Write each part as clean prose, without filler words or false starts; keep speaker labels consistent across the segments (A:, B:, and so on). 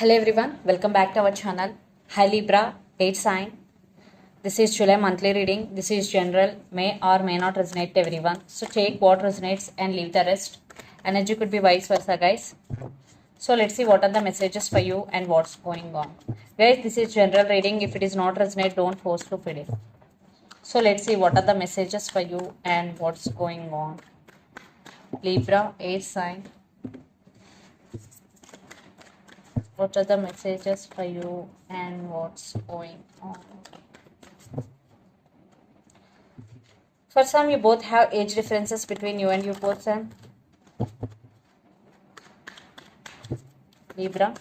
A: Hello everyone, welcome back to our channel. Hi Libra, 8 sign. This is July monthly reading. This is general, may or may not resonate to everyone. So take what resonates and leave the rest. Energy could be vice versa, guys. So let's see what are the messages for you and what's going on. Guys, this is general reading. If it is not resonate, don't force to fill it. So let's see what are the messages for you and what's going on. Libra, 8 sign. What are the messages for you and what's going on? For some, you both have age differences between you and your person. Libra.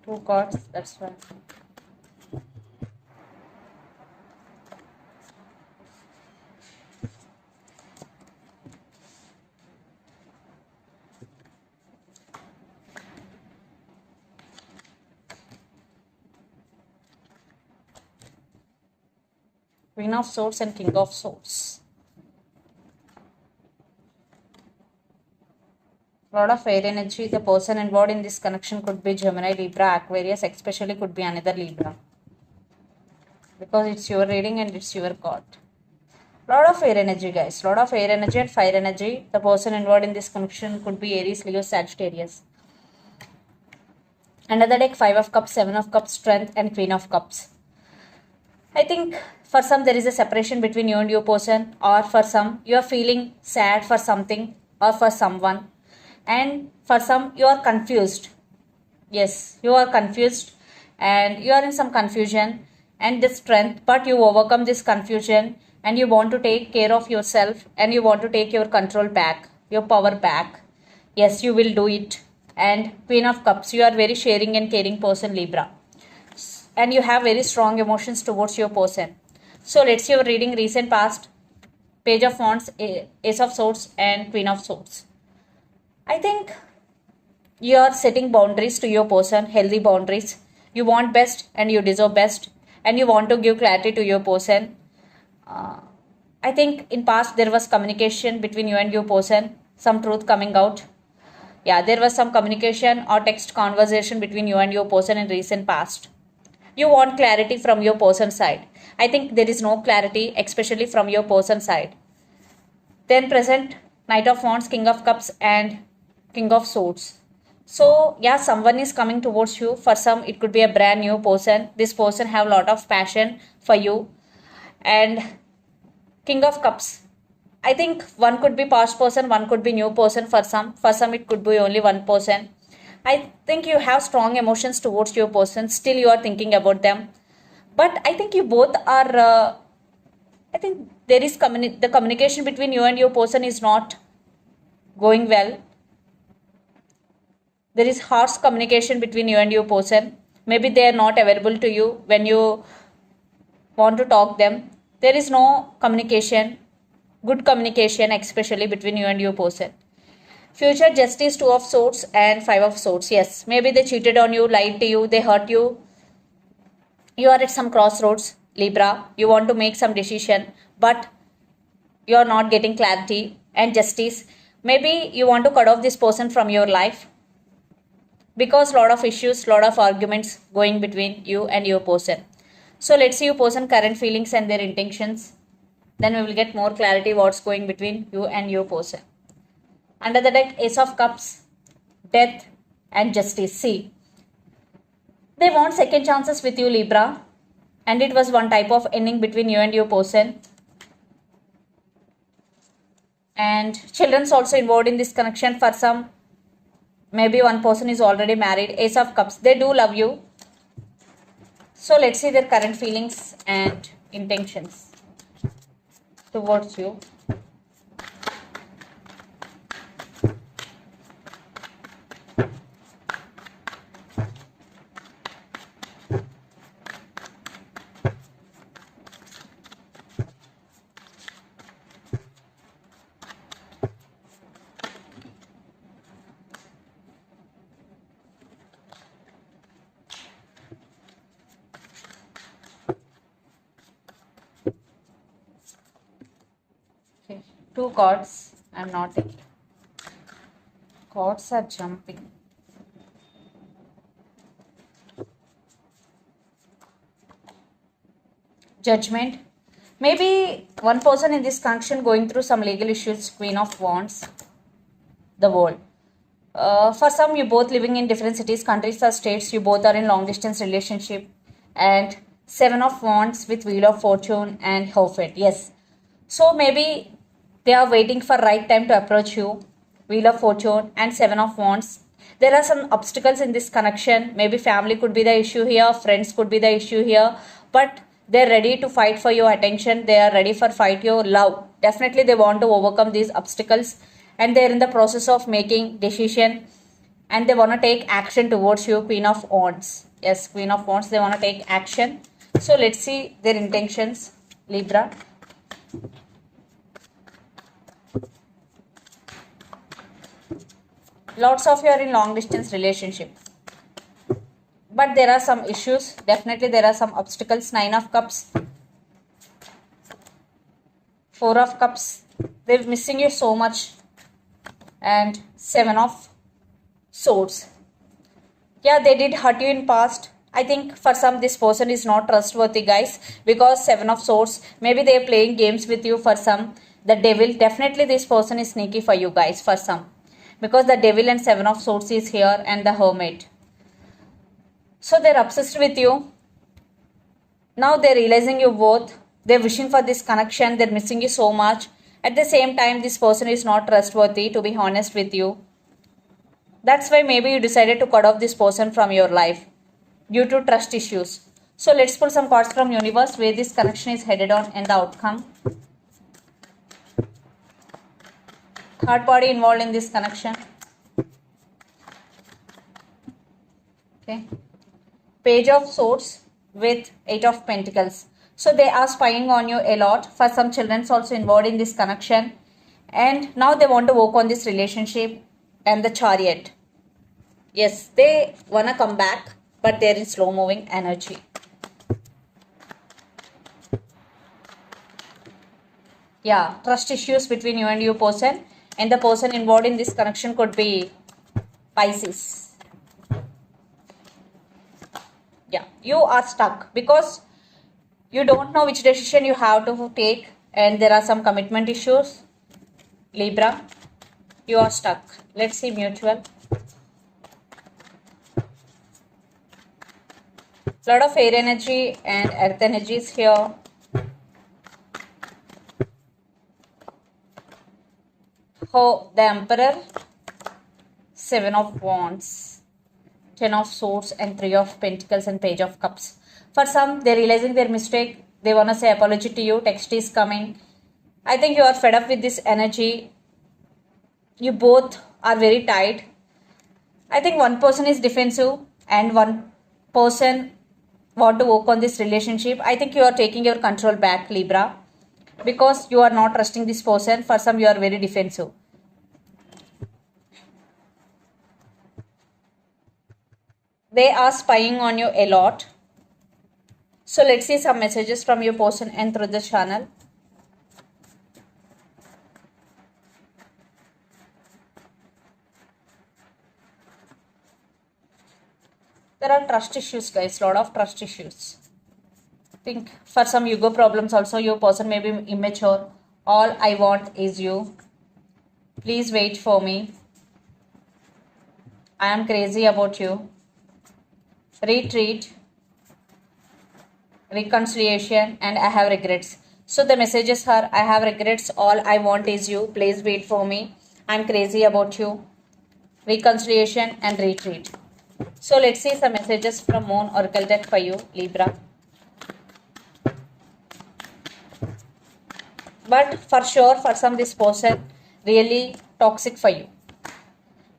A: Two cards, that's why. Queen of Swords and King of Swords. Lot of air energy. The person involved in this connection could be Gemini, Libra, Aquarius, especially could be another Libra. Because it's your reading and it's your card. Lot of air energy, guys. Lot of air energy and fire energy. The person involved in this connection could be Aries, Leo, Sagittarius. Another deck, 5 of Cups, 7 of Cups, Strength and Queen of Cups. I think for some there is a separation between you and your person, or for some you are feeling sad for something or for someone, and for some you are confused. Yes, you are confused and you are in some confusion and this strength, but you overcome this confusion and you want to take care of yourself and you want to take your control back, your power back. Yes, you will do it. And Queen of Cups, you are very sharing and caring person, Libra, and you have very strong emotions towards your person. So let's see your reading recent past. Page of Wands, Ace of Swords and Queen of Swords. I think you are setting boundaries to your person, healthy boundaries. You want best and you deserve best, and you want to give clarity to your person. I think in past there was communication between you and your person, some truth coming out. Yeah, there was some communication or text conversation between you and your person in recent past. You want clarity from your person side. I think there is no clarity, especially from your person side. Then present, Knight of Wands, King of Cups and King of Swords. So yeah, someone is coming towards you. For some it could be a brand new person. This person have a lot of passion for you. And King of Cups, I think one could be past person, one could be new person. For some it could be only one person. I think you have strong emotions towards your person. Still you are thinking about them. But I think you both are, I think there is the communication between you and your person is not going well. There is harsh communication between you and your person. Maybe they are not available to you when you want to talk them. There is no communication, good communication, especially between you and your person. Future Justice, 2 of Swords and 5 of Swords. Yes, maybe they cheated on you, lied to you, they hurt you. You are at some crossroads, Libra. You want to make some decision, but you are not getting clarity and justice. Maybe you want to cut off this person from your life because lot of issues, lot of arguments going between you and your person. So let's see your person current feelings and their intentions. Then we will get more clarity what's going between you and your person. Under the deck, Ace of Cups, Death and Justice. See, they want second chances with you, Libra. And it was one type of ending between you and your person. And children's also involved in this connection. For some, maybe one person is already married. Ace of Cups, they do love you. So let's see their current feelings and intentions towards you. Okay, two cards. I'm not taking. Cards are jumping. Judgment. Maybe one person in this connection going through some legal issues. Queen of Wands. The world. For some, you both living in different cities, countries or states. You both are in long distance relationship. And Seven of Wands with Wheel of Fortune and Hierophant. Yes. So maybe they are waiting for right time to approach you. Wheel of Fortune and Seven of Wands. There are some obstacles in this connection. Maybe family could be the issue here. Friends could be the issue here. But they're ready to fight for your attention. They are ready for fight your love. Definitely they want to overcome these obstacles. And they're in the process of making decision. And they want to take action towards you. Queen of Wands. Yes, Queen of Wands. They want to take action. So let's see their intentions. Libra. Lots of you are in long distance relationship. But there are some issues. Definitely there are some obstacles. Nine of Cups. Four of Cups. They're missing you so much. And Seven of Swords. Yeah, they did hurt you in past. I think for some this person is not trustworthy, guys, because Seven of Swords, maybe they are playing games with you. For some, the devil, definitely this person is sneaky for you guys, for some, because the devil and Seven of Swords is here and the Hermit. So they're obsessed with you. Now they're realizing you both. They're wishing for this connection. They're missing you so much. At the same time, this person is not trustworthy, to be honest with you. That's why maybe you decided to cut off this person from your life due to trust issues. So let's pull some cards from universe where this connection is headed on and the outcome. Third party involved in this connection. Okay. Page of Swords with Eight of Pentacles. So they are spying on you a lot. For some, children also involved in this connection. And now they want to work on this relationship. And the Chariot. Yes, they want to come back, but they're in slow moving energy. Yeah, trust issues between you and your person. And the person involved in this connection could be Pisces. Yeah, you are stuck because you don't know which decision you have to take. And there are some commitment issues. Libra, you are stuck. Let's see mutual. Lot of air energy and earth energy is here. Oh, the Emperor, Seven of Wands, Ten of Swords and Three of Pentacles and Page of Cups. For some, they're realizing their mistake. They want to say apology to you. Text is coming. I think you are fed up with this energy. You both are very tight. I think one person is defensive and one person want to work on this relationship. I think you are taking your control back, Libra, because you are not trusting this person. For some, you are very defensive. They are spying on you a lot. So let's see some messages from your person and through the channel. There are trust issues, guys. Lot of trust issues. I think for some ego problems also, your person may be immature. All I want is you. Please wait for me. I am crazy about you. Retreat. Reconciliation. And I have regrets. So the messages are, I have regrets. All I want is you. Please wait for me. I am crazy about you. Reconciliation and retreat. So let's see some messages from Moon Oracle deck for you, Libra. But for sure, for some, this person really toxic for you.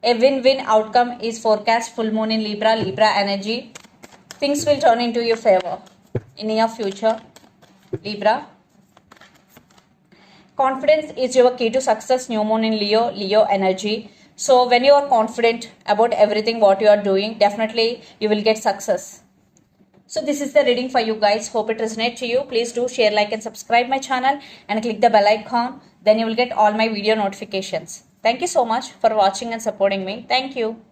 A: A win-win outcome is forecast. Full moon in Libra, Libra energy. Things will turn into your favor in near future, Libra. Confidence is your key to success. New moon in Leo, Leo energy. So when you are confident about everything what you are doing, definitely you will get success. So this is the reading for you guys. Hope it resonates to you. Please do share, like and subscribe my channel and click the bell icon. Then you will get all my video notifications. Thank you so much for watching and supporting me. Thank you.